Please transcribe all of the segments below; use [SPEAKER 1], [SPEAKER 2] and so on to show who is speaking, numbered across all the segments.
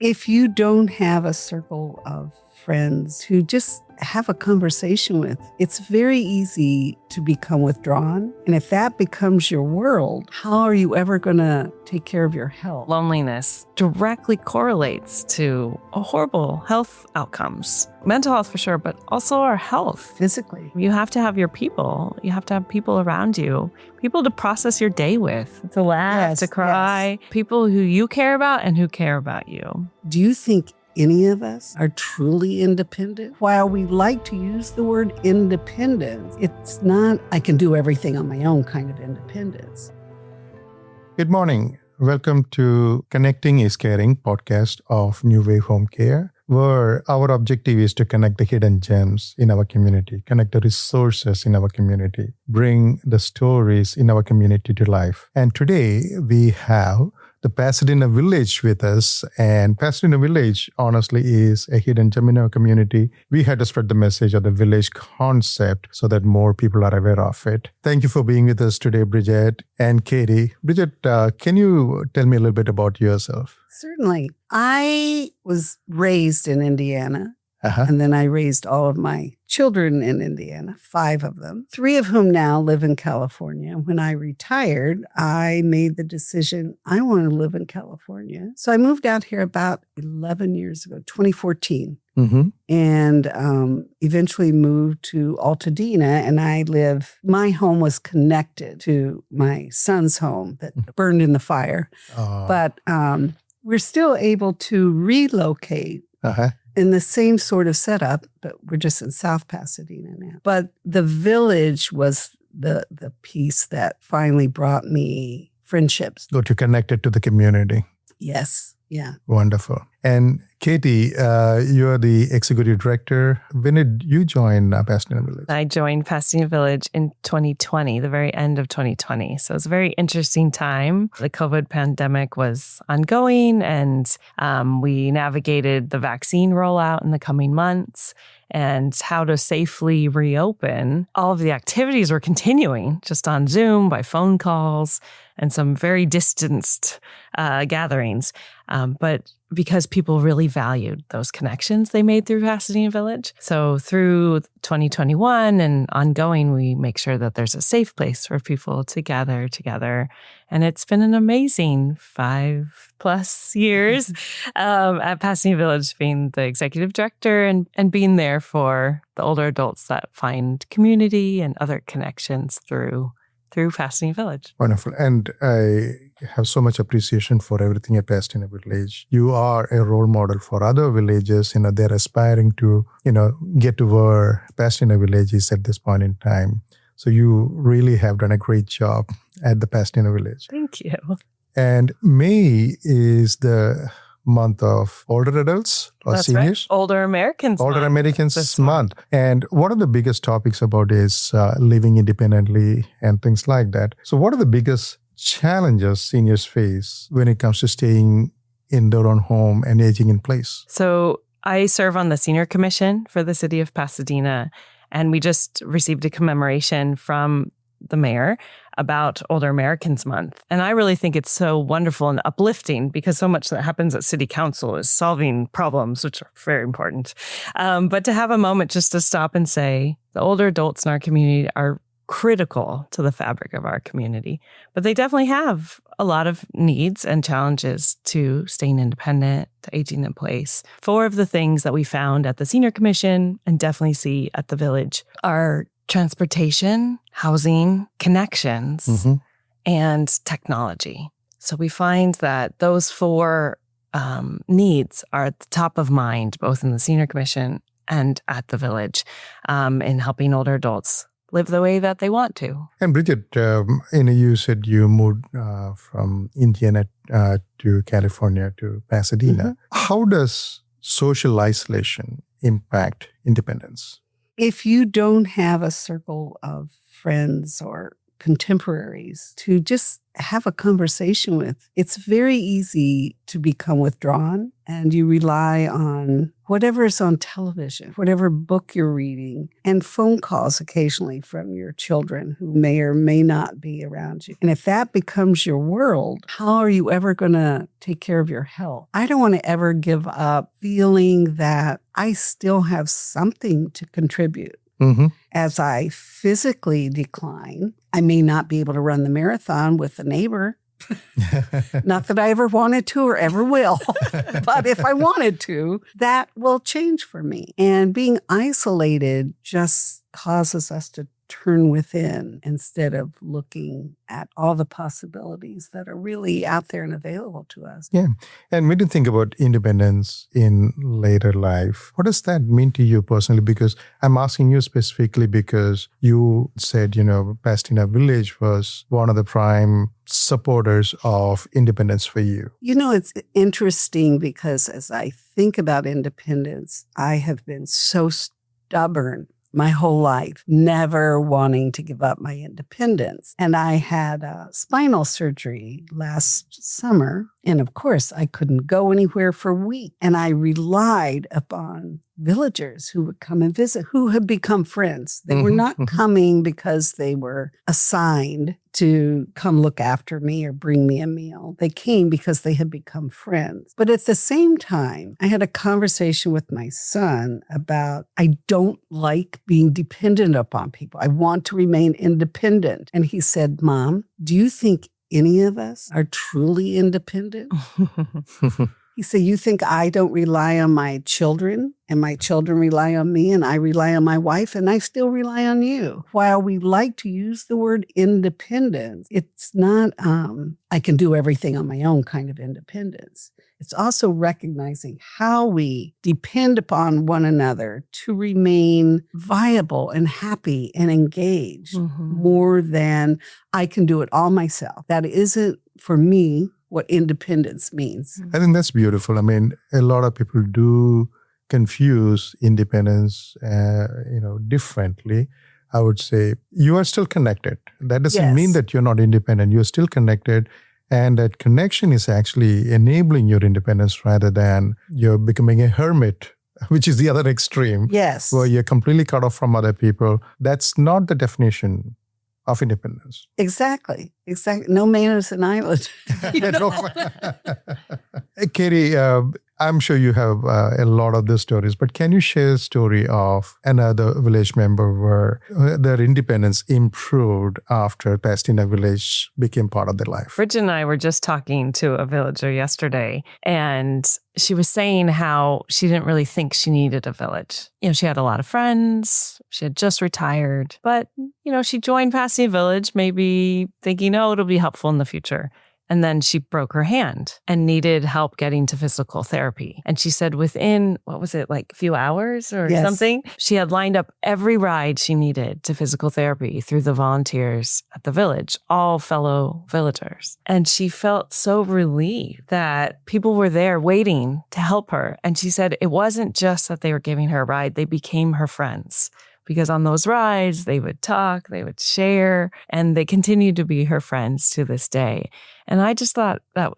[SPEAKER 1] If you don't have a circle of friends who just have a conversation with, it's very easy to become withdrawn. And if that becomes your world, how are you ever going to take care of your health?
[SPEAKER 2] Loneliness directly correlates to horrible health outcomes. Mental health for sure, but also our health.
[SPEAKER 1] Physically.
[SPEAKER 2] You have to have your people. You have to have people around you, people to process your day with, to laugh, to cry, people who you care about and who care about you.
[SPEAKER 1] Do you think any of us are truly independent? While we like to use the word independence, it's not, I can do everything on my own kind of independence.
[SPEAKER 3] Good morning. Welcome to Connecting is Caring podcast of New Wave Home Care, where our objective is to connect the hidden gems in our community, connect the resources in our community, bring the stories in our community to life. And today we have the Pasadena Village with us. And Pasadena Village, honestly, is a hidden gem in our community. We had to spread the message of the village concept so that more people are aware of it. Thank you for being with us today, Bridget and Katie. Bridget, can you tell me a little bit about yourself?
[SPEAKER 1] Certainly. I was raised in Indiana. And then I raised all of my children in Indiana, 5 of them, 3 of whom now live in California. When I retired, I made the decision, I want to live in California. So I moved out here about 11 years ago, 2014, and eventually moved to Altadena. And my home was connected to my son's home that burned in the fire. But we're still able to relocate. In the same sort of setup, but we're just in South Pasadena now. But the village was the piece that finally brought me friendships.
[SPEAKER 3] Got you connected to the community.
[SPEAKER 1] Yes. Yeah.
[SPEAKER 3] Wonderful. And Katie, you're the executive director. When did you join Pasadena Village?
[SPEAKER 2] I joined Pasadena Village in 2020, the very end of 2020. So it's a very interesting time. The COVID pandemic was ongoing, and we navigated the vaccine rollout in the coming months and how to safely reopen. All of the activities were continuing just on Zoom, by phone calls, and some very distanced gatherings. But because people really valued those connections they made through Pasadena Village. So through 2021 and ongoing, we make sure that there's a safe place for people to gather together. And it's been an amazing 5+ years at Pasadena Village, being the executive director and being there for the older adults that find community and other connections through Pasadena Village.
[SPEAKER 3] Wonderful. And I have so much appreciation for everything at Pasadena Village. You are a role model for other villages. They're aspiring to, get to where Pasadena Village is at this point in time. So you really have done a great job at the Pasadena Village.
[SPEAKER 2] Thank you.
[SPEAKER 3] And May is the month of older adults or
[SPEAKER 2] That's
[SPEAKER 3] seniors.
[SPEAKER 2] Right. Older Americans
[SPEAKER 3] month. And one of the biggest topics about is living independently and things like that. So what are the biggest challenges seniors face when it comes to staying in their own home and aging in place?
[SPEAKER 2] So I serve on the Senior Commission for the city of Pasadena, and we just received a commemoration from the mayor about Older Americans Month. And I really think it's so wonderful and uplifting because so much that happens at city council is solving problems, which are very important. But to have a moment just to stop and say the older adults in our community are critical to the fabric of our community, but they definitely have a lot of needs and challenges to staying independent, to aging in place. 4 of the things that we found at the Senior Commission and definitely see at the village are transportation, housing, connections, and technology. So we find that those 4 needs are at the top of mind, both in the Senior Commission and at the village, in helping older adults live the way that they want to.
[SPEAKER 3] And Bridget, you said you moved from Indiana to California to Pasadena. How does social isolation impact independence?
[SPEAKER 1] If you don't have a circle of friends or contemporaries to just have a conversation with. It's very easy to become withdrawn, and you rely on whatever is on television, whatever book you're reading, and phone calls occasionally from your children who may or may not be around you. And if that becomes your world, how are you ever going to take care of your health? I don't want to ever give up feeling that I still have something to contribute.
[SPEAKER 3] Mm-hmm.
[SPEAKER 1] As I physically decline, I may not be able to run the marathon with a neighbor. Not that I ever wanted to or ever will, but if I wanted to, that will change for me. And being isolated just causes us to turn within instead of looking at all the possibilities that are really out there and available to us.
[SPEAKER 3] Yeah. And when you think about independence in later life, what does that mean to you personally? Because I'm asking you specifically because you said, Pasadena Village was one of the prime supporters of independence for you.
[SPEAKER 1] It's interesting because as I think about independence, I have been so stubborn my whole life, never wanting to give up my independence. And I had spinal surgery last summer. And of course, I couldn't go anywhere for weeks. And I relied upon villagers who would come and visit, who had become friends. They were not coming because they were assigned to come look after me or bring me a meal. They came because they had become friends. But at the same time, I had a conversation with my son about, I don't like being dependent upon people. I want to remain independent. And he said, Mom, do you think any of us are truly independent? He said, you think I don't rely on my children and my children rely on me and I rely on my wife and I still rely on you? While we like to use the word independence, it's not, I can do everything on my own kind of independence. It's also recognizing how we depend upon one another to remain viable and happy and engaged more than I can do it all myself. That isn't, for me, what independence means.
[SPEAKER 3] I think that's beautiful. I mean, a lot of people do confuse independence, differently. I would say you are still connected. That doesn't mean that you're not independent. You're still connected. And that connection is actually enabling your independence rather than you're becoming a hermit, which is the other extreme.
[SPEAKER 1] Yes.
[SPEAKER 3] Where you're completely cut off from other people. That's not the definition of independence.
[SPEAKER 1] Exactly. No man is an island.
[SPEAKER 3] Katie, I'm sure you have a lot of these stories, but can you share a story of another village member where their independence improved after Pasadena Village became part of their life?
[SPEAKER 2] Bridget and I were just talking to a villager yesterday, and she was saying how she didn't really think she needed a village. She had a lot of friends. She had just retired, but, she joined Pasadena Village, maybe thinking, it'll be helpful in the future. And then she broke her hand and needed help getting to physical therapy. And she said within, a few hours or something, she had lined up every ride she needed to physical therapy through the volunteers at the village, all fellow villagers. And she felt so relieved that people were there waiting to help her. And she said it wasn't just that they were giving her a ride, they became her friends. Because on those rides, they would talk, they would share, and they continued to be her friends to this day. And I just thought that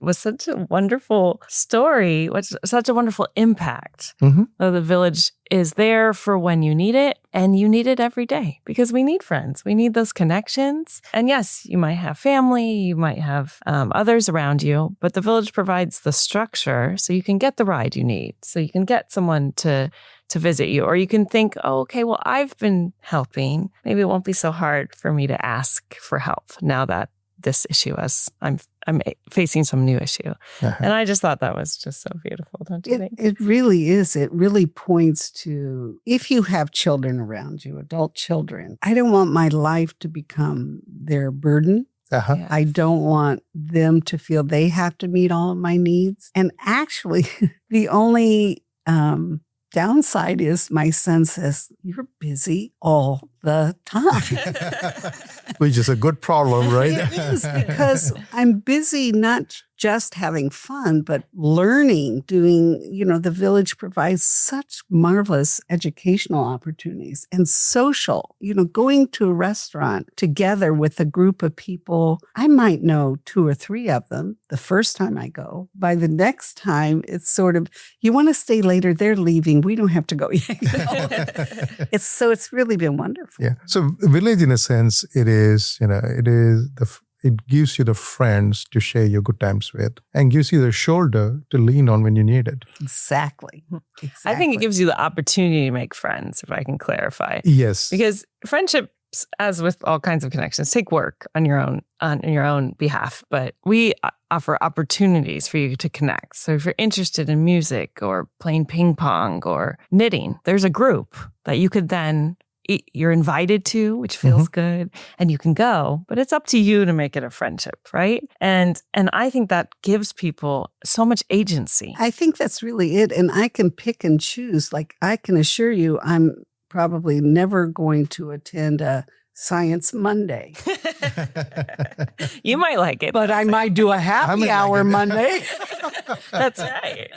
[SPEAKER 2] was such a wonderful story, such a wonderful impact. The village is there for when you need it, and you need it every day because we need friends. We need those connections. And yes, you might have family, you might have others around you, but the village provides the structure so you can get the ride you need, so you can get someone to visit you. Or you can think, I've been helping. Maybe it won't be so hard for me to ask for help now that this issue I'm facing some new issue. And I just thought that was just so beautiful, don't you think?
[SPEAKER 1] It really is. It really points to, if you have children around you, adult children, I don't want my life to become their burden. I don't want them to feel they have to meet all of my needs. And actually, the only downside is my son says, you're busy all the time.
[SPEAKER 3] Which is a good problem, right?
[SPEAKER 1] It is, because I'm busy not just having fun, but learning, doing, the village provides such marvelous educational opportunities and social, going to a restaurant together with a group of people. I might know 2 or 3 of them the first time I go. By the next time, it's sort of, you want to stay later, they're leaving. We don't have to go yet. It's really been wonderful.
[SPEAKER 3] Yeah. So village, in a sense, it gives you the friends to share your good times with and gives you the shoulder to lean on when you need it.
[SPEAKER 1] Exactly.
[SPEAKER 2] I think it gives you the opportunity to make friends, if I can clarify.
[SPEAKER 3] Yes.
[SPEAKER 2] Because friendships, as with all kinds of connections, take work on your own behalf. But we offer opportunities for you to connect. So if you're interested in music or playing ping pong or knitting, there's a group that you could then you're invited to, which feels good, and you can go, but it's up to you to make it a friendship, right? And I think that gives people so much agency.
[SPEAKER 1] I think that's really it. And I can pick and choose. Like, I can assure you, I'm probably never going to attend a Science Monday.
[SPEAKER 2] You might like it.
[SPEAKER 1] But I might do a happy hour Monday.
[SPEAKER 2] That's right.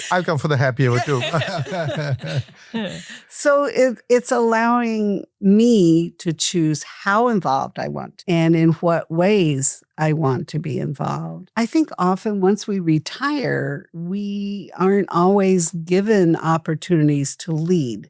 [SPEAKER 3] I'll come for the happy hour too.
[SPEAKER 1] So it's allowing me to choose how involved I want and in what ways I want to be involved. I think often once we retire, we aren't always given opportunities to lead.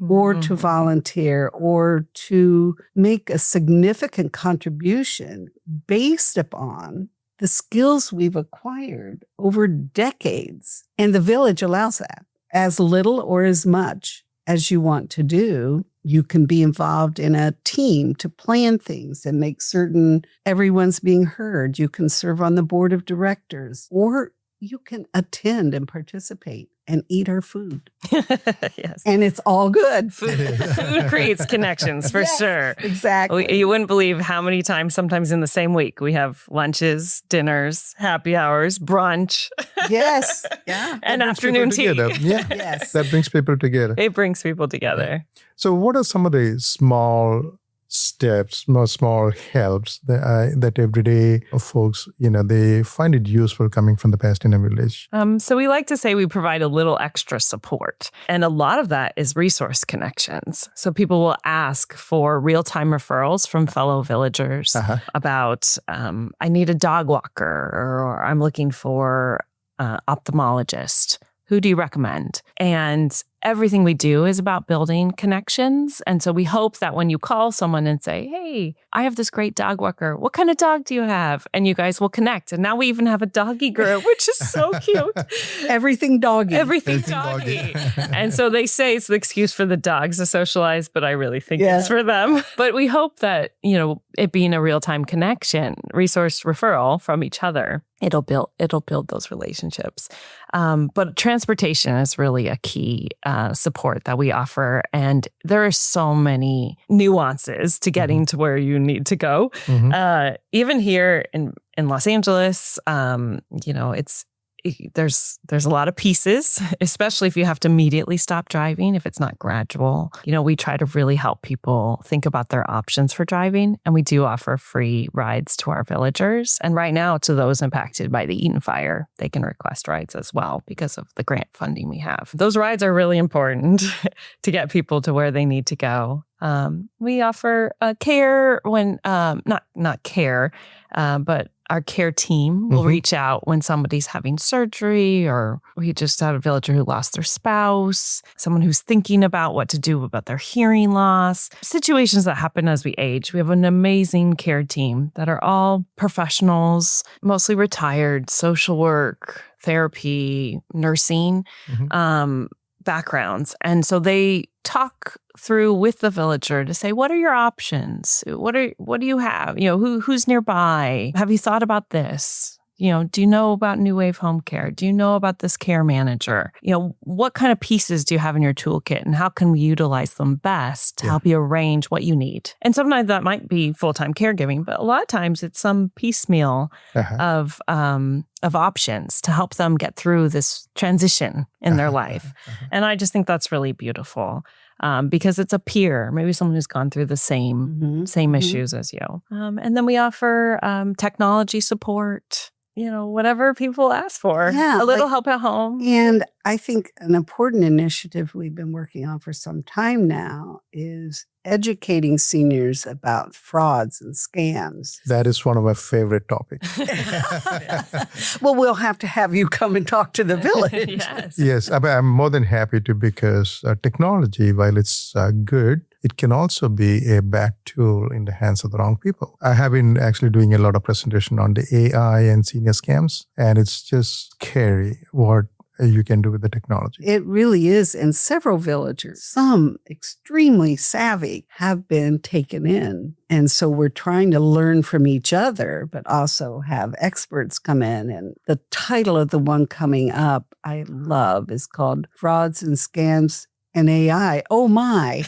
[SPEAKER 1] Or to volunteer or to make a significant contribution based upon the skills we've acquired over decades. And the village allows that. As little or as much as you want to do, you can be involved in a team to plan things and make certain everyone's being heard. You can serve on the board of directors, or you can attend and participate and eat our food.
[SPEAKER 2] Yes.
[SPEAKER 1] And it's all good.
[SPEAKER 2] Food creates connections, for sure.
[SPEAKER 1] Exactly.
[SPEAKER 2] You wouldn't believe how many times, sometimes in the same week, we have lunches, dinners, happy hours, brunch.
[SPEAKER 1] Yes. Yeah.
[SPEAKER 2] And afternoon tea.
[SPEAKER 3] Yeah.
[SPEAKER 1] Yes.
[SPEAKER 3] That brings people together.
[SPEAKER 2] It brings people together.
[SPEAKER 3] So what are some of the small steps, small helps that everyday folks, they find it useful coming from the Pasadena Village?
[SPEAKER 2] So we like to say we provide a little extra support. And a lot of that is resource connections. So people will ask for real-time referrals from fellow villagers about, I need a dog walker, or I'm looking for an ophthalmologist. Who do you recommend? And everything we do is about building connections. And so we hope that when you call someone and say, hey, I have this great dog walker. What kind of dog do you have? And you guys will connect. And now we even have a doggy group, which is so cute.
[SPEAKER 1] Everything doggy.
[SPEAKER 2] Everything doggy. And so they say it's the excuse for the dogs to socialize, but I really think it's for them. But we hope that, it being a real-time connection, resource referral from each other, it'll build those relationships. But transportation is really a key support that we offer. And there are so many nuances to getting to where you need to go. Even here in Los Angeles, there's a lot of pieces, especially if you have to immediately stop driving, if it's not gradual. We try to really help people think about their options for driving. And we do offer free rides to our villagers. And right now, to those impacted by the Eaton fire, they can request rides as well because of the grant funding we have. Those rides are really important to get people to where they need to go. We offer care when, not care, but our care team will reach out when somebody's having surgery, or we just had a villager who lost their spouse, someone who's thinking about what to do about their hearing loss, situations that happen as we age. We have an amazing care team that are all professionals, mostly retired, social work, therapy, nursing, backgrounds. And so they talk through with the villager to say, what are your options? What do you have? Who's nearby? Have you thought about this? Do you know about New Wave Home Care? Do you know about this care manager? What kind of pieces do you have in your toolkit, and how can we utilize them best to help you arrange what you need? And sometimes that might be full-time caregiving, but a lot of times it's some piecemeal of options to help them get through this transition in their life. And I just think that's really beautiful. because it's a peer, maybe someone who's gone through the same issues as you. And then we offer technology support, whatever people ask for.
[SPEAKER 1] Yeah,
[SPEAKER 2] a little help at home.
[SPEAKER 1] And I think an important initiative we've been working on for some time now is educating seniors about frauds and scams.
[SPEAKER 3] That is one of my favorite topics.
[SPEAKER 1] Well, we'll have to have you come and talk to the village.
[SPEAKER 3] Yes, I'm more than happy to, because technology, while it's good, it can also be a bad tool in the hands of the wrong people. I have been actually doing a lot of presentation on the AI and senior scams, and it's just scary what you can do with the technology.
[SPEAKER 1] It really is. And several villagers, some extremely savvy, have been taken in. And so we're trying to learn from each other, but also have experts come in. And the title of the one coming up I love is called Frauds and Scams and AI. Oh my.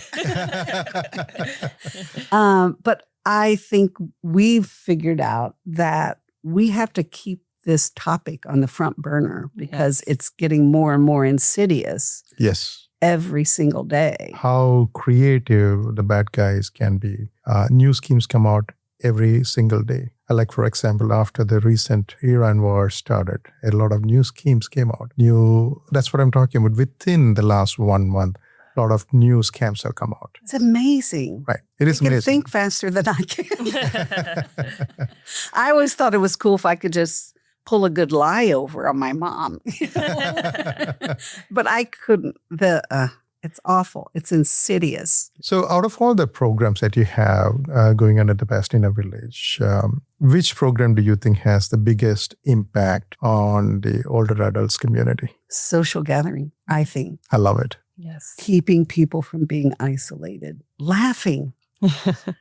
[SPEAKER 1] But I think we've figured out that we have to keep this topic on the front burner because it's getting more and more insidious.
[SPEAKER 3] Yes.
[SPEAKER 1] Every single day.
[SPEAKER 3] How creative the bad guys can be. New schemes come out every single day. Like, for example, after the recent Iran war started, a lot of new schemes came out. That's what I'm talking about. Within the last 1 month, a lot of new scams have come out.
[SPEAKER 1] It's amazing.
[SPEAKER 3] Right. It is amazing.
[SPEAKER 1] You can think faster than I can. I always thought it was cool if I could just pull a good lie over on my mom. But I couldn't. It's awful. It's insidious.
[SPEAKER 3] So out of all the programs that you have going on at the Pasadena Village, which program do you think has the biggest impact on the older adults community?
[SPEAKER 1] Social gathering, I think.
[SPEAKER 3] I love it.
[SPEAKER 2] Yes.
[SPEAKER 1] Keeping people from being isolated. Laughing.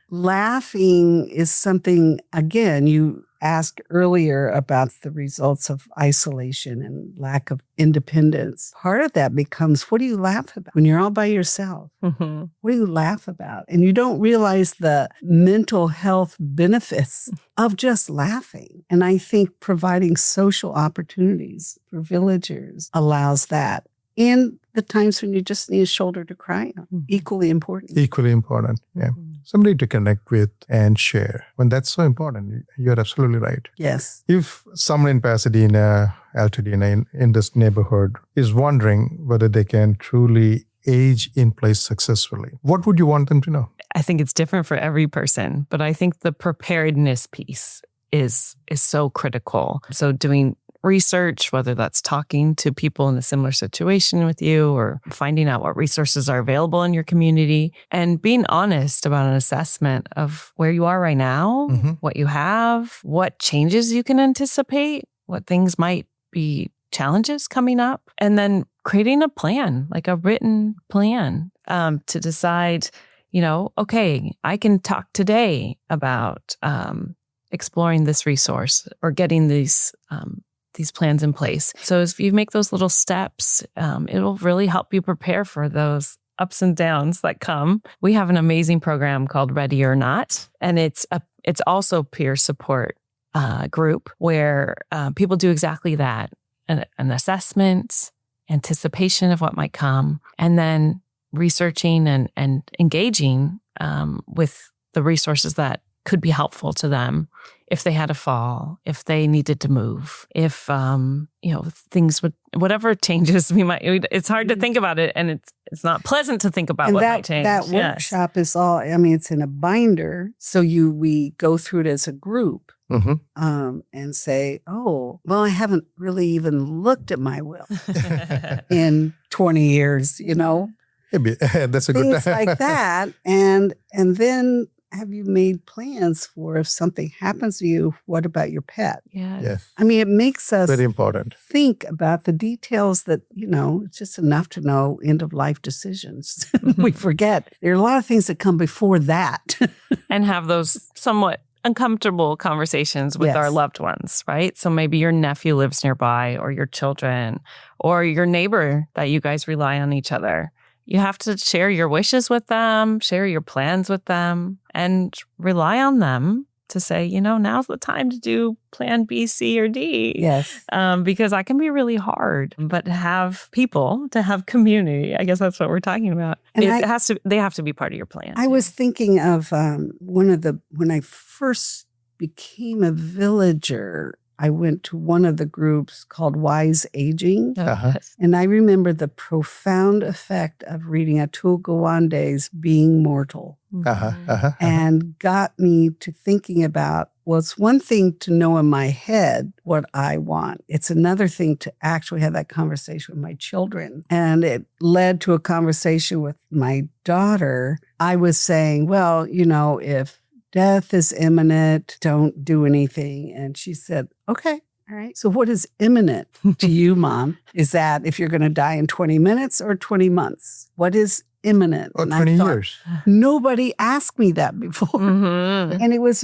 [SPEAKER 1] Laughing is something, again, you asked earlier about the results of isolation and lack of independence. Part of that becomes, what do you laugh about when you're all by yourself?
[SPEAKER 2] Mm-hmm.
[SPEAKER 1] What do you laugh about? And you don't realize the mental health benefits of just laughing. And I think providing social opportunities for villagers allows that. And the times when you just need a shoulder to cry on, equally important.
[SPEAKER 3] Equally important, yeah.
[SPEAKER 2] Mm-hmm.
[SPEAKER 3] Somebody to connect with and share. When that's so important, you're absolutely right.
[SPEAKER 1] Yes.
[SPEAKER 3] If someone in Pasadena, Altadena, in this neighborhood is wondering whether they can truly age in place successfully, what would you want them to know?
[SPEAKER 2] I think it's different for every person, but I think the preparedness piece is so critical. So doing research, whether that's talking to people in a similar situation with you or finding out what resources are available in your community and being honest about an assessment of where you are right now, what you have, what changes you can anticipate, what things might be challenges coming up, and then creating a plan, like a written plan to decide, okay, I can talk today about exploring this resource or getting these plans in place. So if you make those little steps, it'll really help you prepare for those ups and downs that come. We have an amazing program called Ready or Not, and it's also peer support group where people do exactly that, an assessment, anticipation of what might come, and then researching and engaging with the resources that could be helpful to them if they had a fall, if they needed to move, if, things would, whatever changes we might, it's hard to think about it. And it's not pleasant to think about
[SPEAKER 1] and
[SPEAKER 2] what might change.
[SPEAKER 1] That workshop is all, it's in a binder. So we go through it as a group and say, oh, well, I haven't really even looked at my will in 20 years,
[SPEAKER 3] Maybe that's a good
[SPEAKER 1] things like that. And then, have you made plans for if something happens to you, what about your pet?
[SPEAKER 3] Yes.
[SPEAKER 1] It makes us
[SPEAKER 3] very important.
[SPEAKER 1] Think about the details that, it's just enough to know end of life decisions. We forget. There are a lot of things that come before that.
[SPEAKER 2] And have those somewhat uncomfortable conversations with our loved ones, right? So maybe your nephew lives nearby or your children or your neighbor that you guys rely on each other. You have to share your wishes with them, share your plans with them, and rely on them to say, now's the time to do plan B, C, or D.
[SPEAKER 1] Yes.
[SPEAKER 2] Because that can be really hard. But to have people, to have community, I guess that's what we're talking about.
[SPEAKER 1] And
[SPEAKER 2] they have to be part of your plan.
[SPEAKER 1] I was thinking of when I first became a villager, I went to one of the groups called Wise Aging.
[SPEAKER 2] Yes.
[SPEAKER 1] And I remember the profound effect of reading Atul Gawande's Being Mortal. And got me to thinking about, well, it's one thing to know in my head what I want. It's another thing to actually have that conversation with my children. And it led to a conversation with my daughter. I was saying, well, if death is imminent, don't do anything. And she said, okay, all right. So what is imminent to you, Mom? Is that if you're going to die in 20 minutes or 20 months? What is imminent?
[SPEAKER 3] Or 20 years.
[SPEAKER 1] Nobody asked me that before.
[SPEAKER 2] Mm-hmm.
[SPEAKER 1] And it was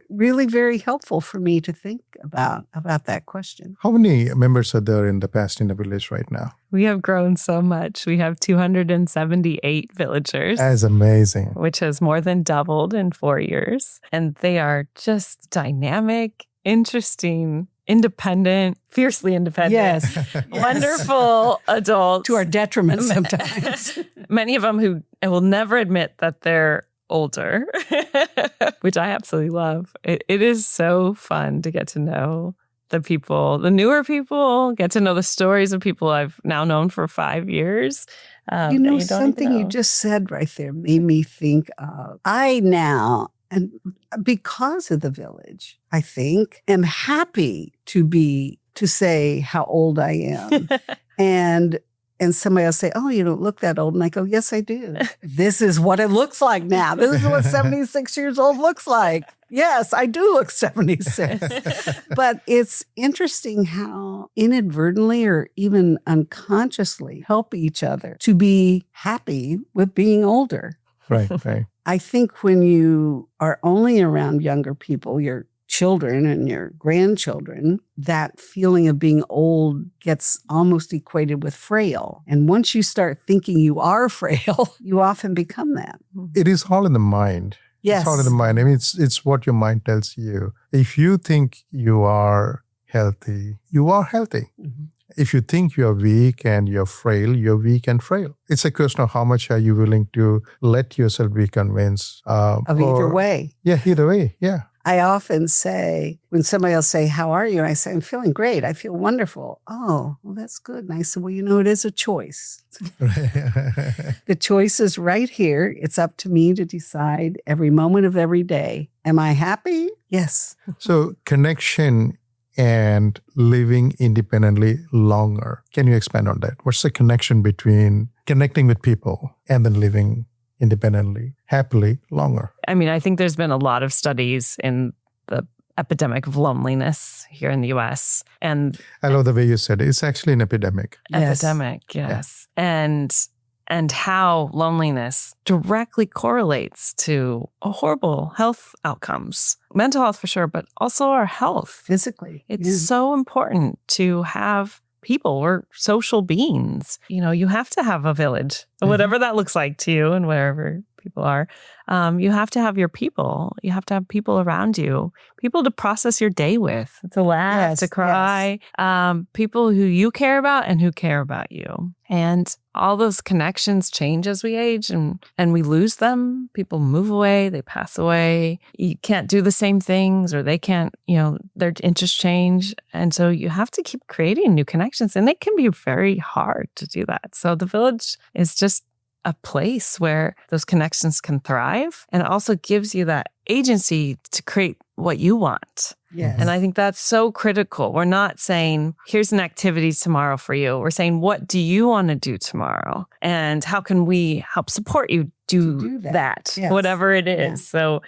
[SPEAKER 1] really very helpful for me to think about that question.
[SPEAKER 3] How many members are there in the Pasadena Village right now?
[SPEAKER 2] We have grown so much. We have 278 villagers.
[SPEAKER 3] That's amazing.
[SPEAKER 2] Which has more than doubled in 4 years. And they are just dynamic, interesting, independent, fiercely independent.
[SPEAKER 1] Yes.
[SPEAKER 2] Wonderful adults.
[SPEAKER 1] To our detriment sometimes.
[SPEAKER 2] Many of them who will never admit that they're older, which I absolutely love. It is so fun to get to know the people, the newer people, get to know the stories of people I've now known for 5 years.
[SPEAKER 1] Something you just said right there made me think of, I now, and because of the village, I think, am happy to say how old I am. And somebody will say, oh, you don't look that old. And I go, yes, I do. This is what it looks like now. This is what 76 years old looks like. Yes, I do look 76. But it's interesting how inadvertently or even unconsciously help each other to be happy with being older.
[SPEAKER 3] Right.
[SPEAKER 1] I think when you are only around younger people, your children and your grandchildren, that feeling of being old gets almost equated with frail. And once you start thinking you are frail, you often become that.
[SPEAKER 3] It is all in the mind.
[SPEAKER 1] Yes.
[SPEAKER 3] It's all in the mind. I mean, it's what your mind tells you. If you think you are healthy, you are healthy. Mm-hmm. If you think you're weak and you're frail, you're weak and frail. It's a question of how much are you willing to let yourself be convinced.
[SPEAKER 1] Of either way.
[SPEAKER 3] Yeah, either way. Yeah.
[SPEAKER 1] I often say, when somebody else say, how are you? And I say, I'm feeling great. I feel wonderful. Oh, well, that's good. And I said, well, it is a choice. The choice is right here. It's up to me to decide every moment of every day. Am I happy? Yes.
[SPEAKER 3] So connection and living independently longer. Can you expand on that? What's the connection between connecting with people and then living independently, happily, longer?
[SPEAKER 2] I mean, I think there's been a lot of studies in the epidemic of loneliness here in the U.S. And
[SPEAKER 3] I love the way you said it. It's actually an epidemic.
[SPEAKER 2] Epidemic, yes. Yeah. And how loneliness directly correlates to horrible health outcomes. Mental health for sure, but also our health.
[SPEAKER 1] Physically.
[SPEAKER 2] It's so important to have people. We're social beings. You have to have a village, whatever that looks like to you and wherever people are. You have to have your people. You have to have people around you, people to process your day with, to laugh, to cry, people who you care about and who care about you. And all those connections change as we age and we lose them. People move away, they pass away. You can't do the same things, or they can't, their interests change. And so you have to keep creating new connections, and it can be very hard to do that. So the village is just a place where those connections can thrive, and it also gives you that agency to create what you want.
[SPEAKER 1] Yes.
[SPEAKER 2] And I think that's so critical. We're not saying, here's an activity tomorrow for you. We're saying, what do you want to do tomorrow? And how can we help support you do that,
[SPEAKER 1] yes.
[SPEAKER 2] whatever it is. Yeah. So,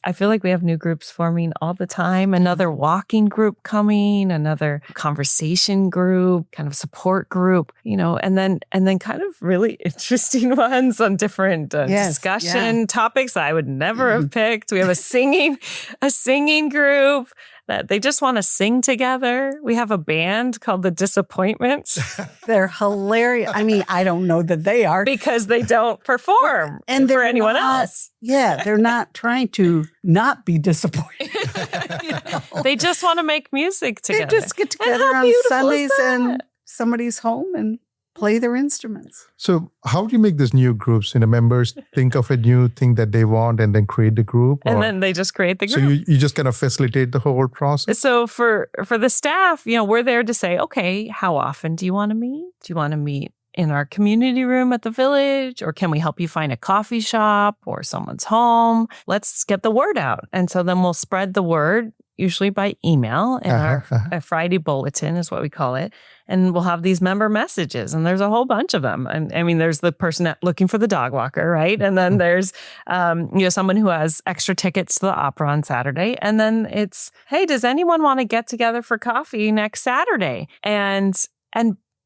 [SPEAKER 2] I feel like we have new groups forming all the time. Another walking group coming, another conversation group, kind of support group, and then kind of really interesting ones on different discussion topics I would never have picked. We have a singing group that they just want to sing together. We have a band called the Disappointments
[SPEAKER 1] They're hilarious. I mean, I don't know that they are.
[SPEAKER 2] because they don't perform
[SPEAKER 1] And
[SPEAKER 2] for
[SPEAKER 1] they're
[SPEAKER 2] anyone
[SPEAKER 1] not-
[SPEAKER 2] else.
[SPEAKER 1] Yeah, they're not trying to not be disappointed.
[SPEAKER 2] They just want to make music
[SPEAKER 1] They
[SPEAKER 2] together.
[SPEAKER 1] just get
[SPEAKER 2] And how
[SPEAKER 1] together on
[SPEAKER 2] beautiful is
[SPEAKER 1] Sundays
[SPEAKER 2] that?
[SPEAKER 1] and somebody's home and play their instruments.
[SPEAKER 3] So how do you make these new groups? Members think of a new thing that they want and then create the group?
[SPEAKER 2] And
[SPEAKER 3] or-
[SPEAKER 2] then they just create the
[SPEAKER 3] so
[SPEAKER 2] group.
[SPEAKER 3] you just kind of facilitate the whole process?
[SPEAKER 2] So for the staff, we're there to say, okay, how often do you want to meet? Do you want to meet in our community room at the village? Or can we help you find a coffee shop or someone's home? Let's get the word out. And so then we'll spread the word, usually by email, in our Friday bulletin is what we call it. And we'll have these member messages, and there's a whole bunch of them. And I mean, there's the person looking for the dog walker, right? And then there's, someone who has extra tickets to the opera on Saturday. And then it's, hey, does anyone want to get together for coffee next Saturday? And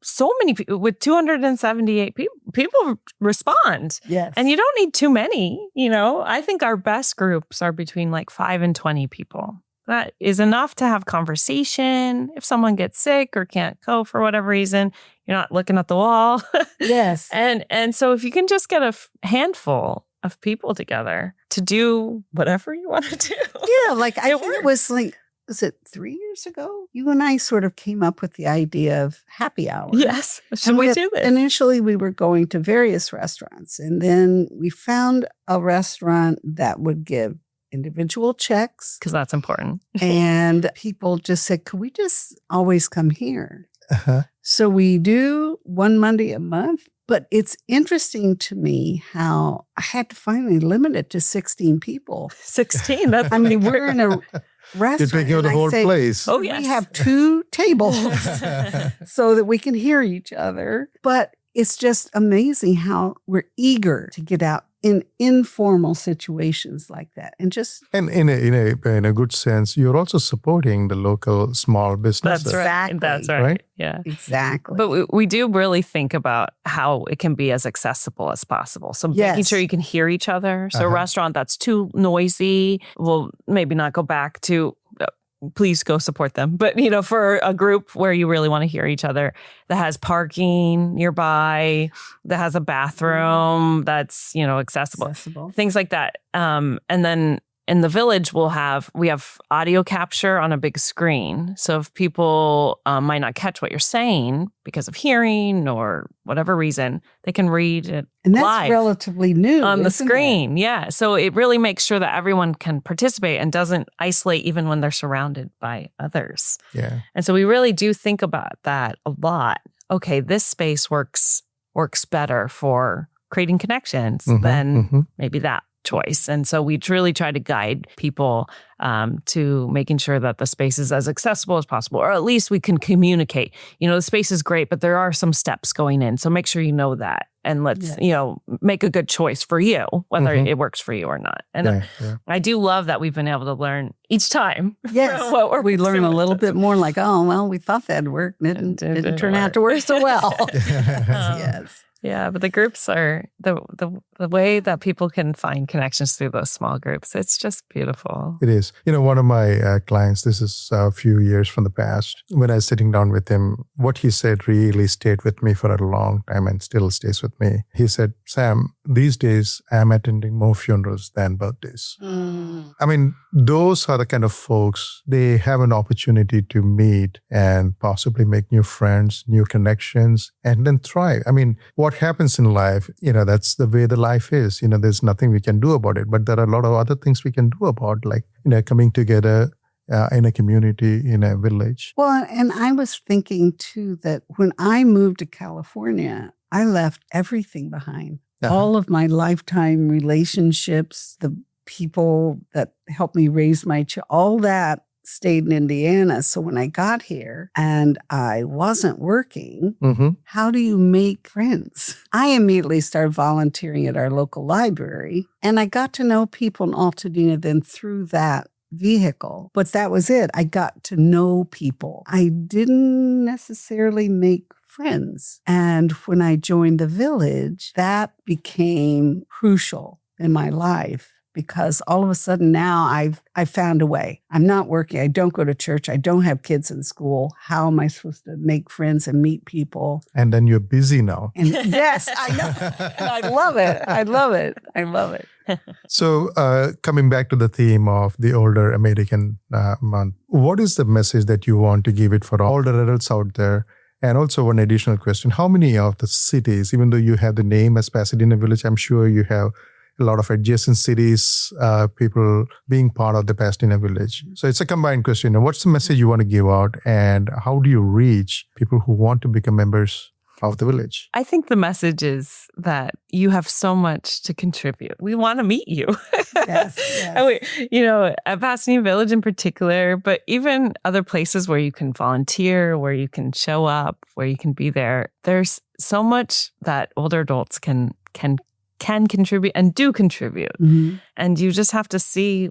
[SPEAKER 2] so many people, with 278 people respond.
[SPEAKER 1] Yes.
[SPEAKER 2] And you don't need too many, I think our best groups are between like 5 and 20 people. That is enough to have conversation. If someone gets sick or can't go for whatever reason, you're not looking at the wall.
[SPEAKER 1] Yes.
[SPEAKER 2] And so if you can just get a handful of people together to do whatever you want to do.
[SPEAKER 1] Yeah, like I think it was like, was it 3 years ago? You and I sort of came up with the idea of happy hour.
[SPEAKER 2] Yes. Should
[SPEAKER 1] And
[SPEAKER 2] we do this?
[SPEAKER 1] Initially, we were going to various restaurants, and then we found a restaurant that would give individual checks.
[SPEAKER 2] Because that's important.
[SPEAKER 1] And people just said, could we just always come here?
[SPEAKER 3] Uh-huh.
[SPEAKER 1] So we do one Monday a month. But it's interesting to me how I had to finally limit it to 16 people.
[SPEAKER 2] 16. That's
[SPEAKER 1] I mean, we're in a restaurant.
[SPEAKER 3] You're taking over the
[SPEAKER 1] and I
[SPEAKER 3] whole
[SPEAKER 1] say,
[SPEAKER 3] place.
[SPEAKER 2] Oh, yes.
[SPEAKER 1] We have 2 tables so that we can hear each other. But it's just amazing how we're eager to get out in informal situations like that. And just
[SPEAKER 3] And in a good sense, you're also supporting the local small businesses.
[SPEAKER 2] That's right.
[SPEAKER 1] Exactly.
[SPEAKER 2] That's right.
[SPEAKER 3] Right?
[SPEAKER 2] Yeah.
[SPEAKER 1] exactly.
[SPEAKER 2] But we do really think about how it can be as accessible as possible. So making
[SPEAKER 1] Yes.
[SPEAKER 2] sure you can hear each other. So a
[SPEAKER 3] Uh-huh.
[SPEAKER 2] restaurant that's too noisy, we'll maybe not go back to, please go support them. But, for a group where you really want to hear each other, that has parking nearby, that has a bathroom that's, accessible. Things like that. And then in the village, we have audio capture on a big screen. So if people might not catch what you're saying because of hearing or whatever reason, they can read it
[SPEAKER 1] and that's
[SPEAKER 2] live
[SPEAKER 1] relatively new
[SPEAKER 2] on the
[SPEAKER 1] isn't it?
[SPEAKER 2] screen. Yeah. So it really makes sure that everyone can participate and doesn't isolate even when they're surrounded by others.
[SPEAKER 3] Yeah.
[SPEAKER 2] And so we really do think about that a lot. Okay, this space works better for creating connections than maybe that choice. And so we truly try to guide people to making sure that the space is as accessible as possible, or at least we can communicate. The space is great, but there are some steps going in. So make sure you know that. And let's, make a good choice for you, whether it works for you or not. And I do love that we've been able to learn each time.
[SPEAKER 1] Yes.
[SPEAKER 2] what
[SPEAKER 1] We learn a
[SPEAKER 2] works.
[SPEAKER 1] little bit more like, oh, well, we thought that'd work. And it didn't turn out to work so well. Yes.
[SPEAKER 2] Yeah, but the groups are the way that people can find connections through those small groups. It's just beautiful.
[SPEAKER 3] It is. One of my clients, this is a few years from the past, when I was sitting down with him, what he said really stayed with me for a long time and still stays with me. He said, Sam, these days I'm attending more funerals than birthdays. I mean, those are the kind of folks, they have an opportunity to meet and possibly make new friends, new connections, and then thrive. I mean, what happens in life, that's the way the life is. There's nothing we can do about it, but there are a lot of other things we can do about, like, coming together in a community, in a village.
[SPEAKER 1] Well, and I was thinking too that when I moved to California, I left everything behind. All of my lifetime relationships, the people that helped me raise my child, all that stayed in Indiana. So when I got here and I wasn't working, how do you make friends? I immediately started volunteering at our local library, and I got to know people in Altadena then through that vehicle. But that was it. I got to know people. I didn't necessarily make friends. And when I joined the village, that became crucial in my life because all of a sudden now I've found a way. I'm not working. I don't go to church. I don't have kids in school. How am I supposed to make friends and meet people?
[SPEAKER 3] And then you're busy now.
[SPEAKER 1] And yes, I know. And I love it. I love it. I love it.
[SPEAKER 3] So coming back to the theme of the Older American Month, what is the message that you want to give it for older adults out there? And also one additional question, how many of the cities, even though you have the name as Pasadena Village, I'm sure you have a lot of adjacent cities, people being part of the Pasadena Village. So it's a combined question. What's the message you want to give out, and how do you reach people who want to become members of the village?
[SPEAKER 2] I think the message is that you have so much to contribute. We want to meet you.
[SPEAKER 1] Yes.
[SPEAKER 2] And at Pasadena Village in particular, but even other places where you can volunteer, where you can show up, where you can be there. There's so much that older adults can contribute and do contribute.
[SPEAKER 1] Mm-hmm.
[SPEAKER 2] And you just have to see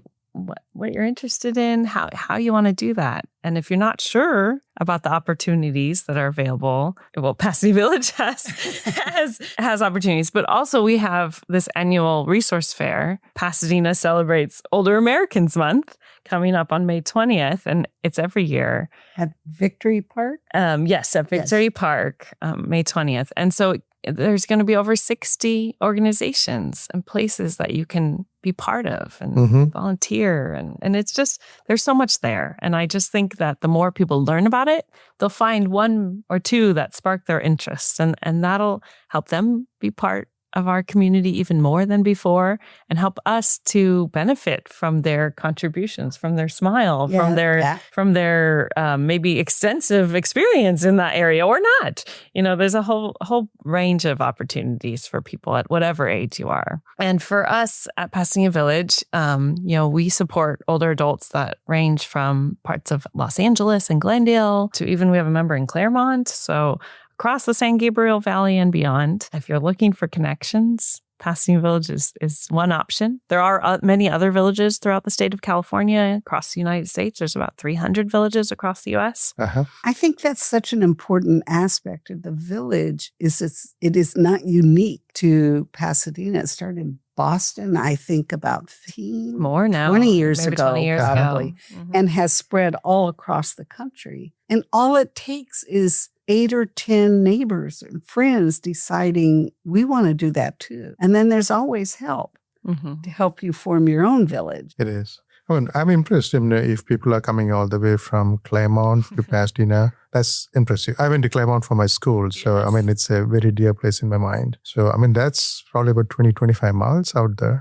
[SPEAKER 2] what you're interested in, how you want to do that. And if you're not sure about the opportunities that are available, well, Pasadena Village has opportunities, but also we have this annual resource fair. Pasadena celebrates Older Americans Month coming up on May 20th, and it's every year.
[SPEAKER 1] At Victory Park?
[SPEAKER 2] Yes, at Victory Park, May 20th. And so there's going to be over 60 organizations and places that you can be part of and volunteer. And it's just, there's so much there. And I just think that the more people learn about it, they'll find one or two that spark their interest. And that'll help them be part of our community even more than before, and help us to benefit from their contributions, from their smile, from their maybe extensive experience in that area or not. There's a whole range of opportunities for people at whatever age you are. And for us at Pasadena Village, we support older adults that range from parts of Los Angeles and Glendale to even we have a member in Claremont. So across the San Gabriel Valley and beyond. If you're looking for connections, Pasadena Village is one option. There are many other villages throughout the state of California, across the United States. There's about 300 villages across the U.S.
[SPEAKER 1] I think that's such an important aspect of the village. It is not unique to Pasadena. It started in Boston, I think about 20 years ago, probably, and has spread all across the country. And all it takes is 8 or 10 neighbors and friends deciding we want to do that too. And then there's always help to help you form your own village.
[SPEAKER 3] It is. I'm impressed if people are coming all the way from Claremont to Pasadena. That's impressive. I went to Claremont for my school. So, it's a very dear place in my mind. So, that's probably about 20-25 miles out there.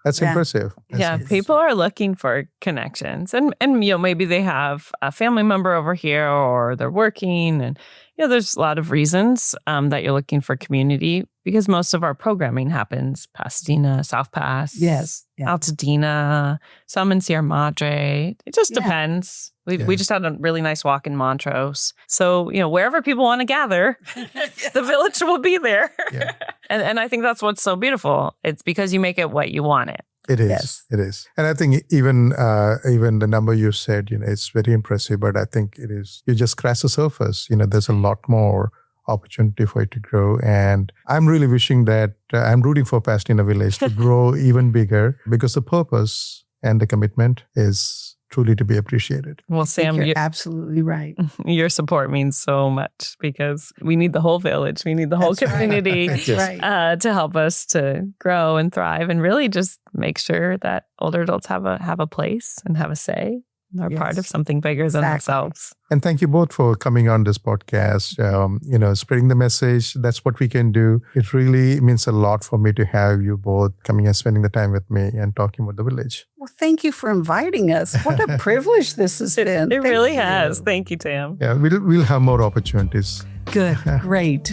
[SPEAKER 3] That's impressive.
[SPEAKER 2] People are looking for connections. And maybe they have a family member over here or they're working. And, there's a lot of reasons that you're looking for community, because most of our programming happens Pasadena, South Pass, Altadena, some in Sierra Madre. It just depends. We just had a really nice walk in Montrose. So, wherever people want to gather, the village will be there. Yeah. And I think that's what's so beautiful. It's because you make it what you want it.
[SPEAKER 3] It is. Yes. It is. And I think even the number you said, it's very impressive, but I think it is, you just scratch the surface. There's a lot more opportunity for it to grow. And I'm really wishing that I'm rooting for Pasadena Village to grow even bigger, because the purpose and the commitment is truly to be appreciated.
[SPEAKER 2] Well, Sam,
[SPEAKER 1] you're absolutely right.
[SPEAKER 2] Your support means so much, because we need the whole village. We need the whole community to help us to grow and thrive, and really just make sure that older adults have a place and have a say. Are part of something bigger than ourselves.
[SPEAKER 3] And thank you both for coming on this podcast, spreading the message. That's what we can do. It really means a lot for me to have you both coming and spending the time with me and talking about the village.
[SPEAKER 1] Well, thank you for inviting us. What a privilege this has been.
[SPEAKER 2] It really has. Thank you, Tam.
[SPEAKER 3] Yeah, we'll have more opportunities.
[SPEAKER 1] Good. Great.